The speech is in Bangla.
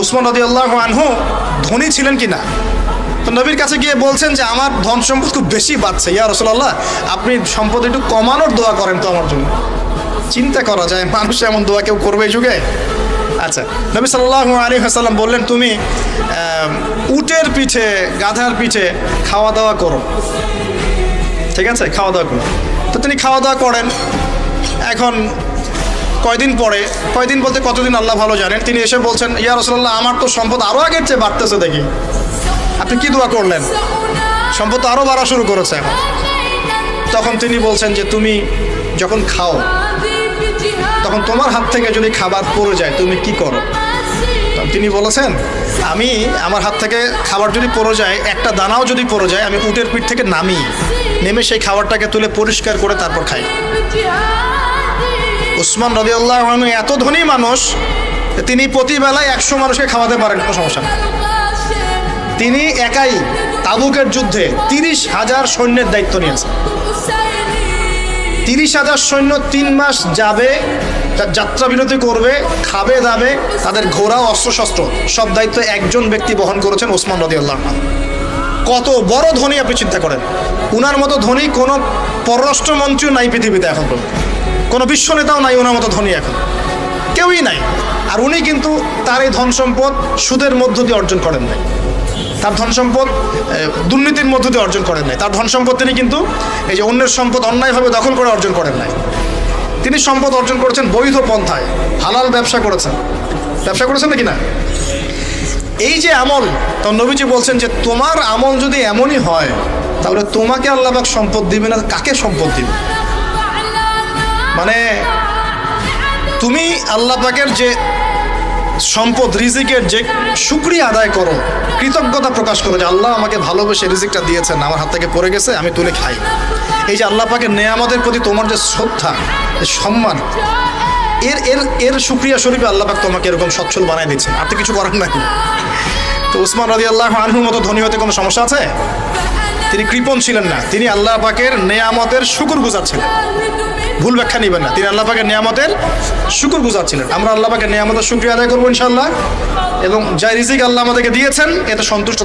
উসমান রাদিয়াল্লাহু আনহু ধনী ছিলেন কিনা। তো নবীর কাছে গিয়ে বলছেন যে আমার ধন সম্পদ খুব বেশি বাড়ছে, ইয়া রাসূলুল্লাহ আপনি সম্পদ একটু কমানোর দোয়া করেন তো আমার জন্য। চিন্তা করা যায় মানুষ এমন দোয়া কেউ করবে এই যুগে? আচ্ছা, নবী সাল্লাল্লাহু আলাইহি ওয়াসাল্লাম বললেন তুমি উটের পিঠে গাধার পিঠে খাওয়া দাওয়া করো, ঠিক আছে, খাওয়া দাওয়া করো। তো তিনি খাওয়া দাওয়া করেন। এখন কয়দিন বলতে কতদিন আল্লাহ ভালো জানেন, তিনি এসে বলছেন ইয়া রাসূলুল্লাহ আমার তো সম্পদ আরও আগের চেয়ে বাড়তেছে দেখি। আপনি কি দোয়া করলেন? সম্পদ আরও বাড়া শুরু করেছে এখন। তখন তিনি বলছেন যে তুমি যখন খাও তখন তোমার হাত থেকে যদি খাবার পড়ে যায় তুমি কি করো? তিনি বলেছেন আমি আমার হাত থেকে খাবার যদি পড়ে যায়, একটা দানাও যদি পড়ে যায়, আমি উটের পিঠ থেকে নেমে সেই খাবারটাকে তুলে পরিষ্কার করে তারপর খাই। উসমান রাদিয়াল্লাহু আনহু এত ধনী মানুষ, তিনি প্রতিবেলায় 100 মানুষকে খাওয়াতে পারেন, কোনো সমস্যা নেই। তিনি একাই তাবুকের যুদ্ধে 30,000 সৈন্যের দায়িত্ব নিয়েছেন। 30,000 সৈন্য 3 মাস যাবে, যাত্রা বিরতি করবে, খাবে দাবে, তাদের ঘোড়া অস্ত্রশস্ত্র সব দায়িত্ব একজন ব্যক্তি বহন করেছেন, ওসমান রাদিয়াল্লাহু আনহু। কত বড় ধনী আপনি চিন্তা করেন। উনার মতো ধনী কোনো পররাষ্ট্রমন্ত্রীও নাই পৃথিবীতে এখন পর্যন্ত, কোনো বিশ্ব নেতাও নাই ওনার মতো ধনী, এখন কেউই নাই। আর উনি কিন্তু তার এই ধন সম্পদ সুদের মধ্য দিয়ে অর্জন করেন নাই, তার ধন সম্পদ দুর্নীতির মধ্য দিয়ে অর্জন করেন নাই। তার ধন সম্পদ তিনি কিন্তু এই যে অন্যের সম্পদ অন্যায়ভাবে দখল করে অর্জন করেন নাই। তিনি সম্পদ অর্জন করেছেন বৈধ পন্থায়, হালাল ব্যবসা করেছেন নাকি না? এই যে আমল, তো নবীজি বলছেন যে তোমার আমল যদি এমনই হয় তাহলে তোমাকে আল্লাহ পাক সম্পদ দিবে না, কাকে সম্পদ দিবে? মানে তুমি আল্লাহ পাকের যে সম্পদ রিজিকের যে শুকরিয়া আদায় করো, কৃতজ্ঞতা প্রকাশ করো যে আল্লাহ আমাকে ভালোবেসে রিজিকটা দিয়েছেন, আমার হাত থেকে পড়ে গেছে, আমি তুলে খাই। এই যে আল্লাহ পাকের নেয়ামতের প্রতি তোমার যে শ্রদ্ধা, সম্মান, এর শুকরিয়া স্বরূপে আল্লাহ পাক তোমাকে এরকম সচ্ছল বানায় দিচ্ছেন, আর তো কিছু করার নাই। তো উসমান রাদিয়াল্লাহু আনহুর মতো ধনী হতে কোনো সমস্যা আছে? তিনি কৃপণ ছিলেন না, তিনি আল্লাহ পাকের নেয়ামতের শুকরগুজার ছিলেন। ভুল ব্যাখ্যা নেবেন না, তিনি আল্লাহ পাকের নেয়ামতের শুকরগুজার ছিলেন। আমরা আল্লাহ পাকের নেয়ামতের শুকরিয়া আদায় করবো ইনশাআল্লাহ, এবং যা রিজিক আল্লাহ আমাদেরকে দিয়েছেন এতে সন্তুষ্ট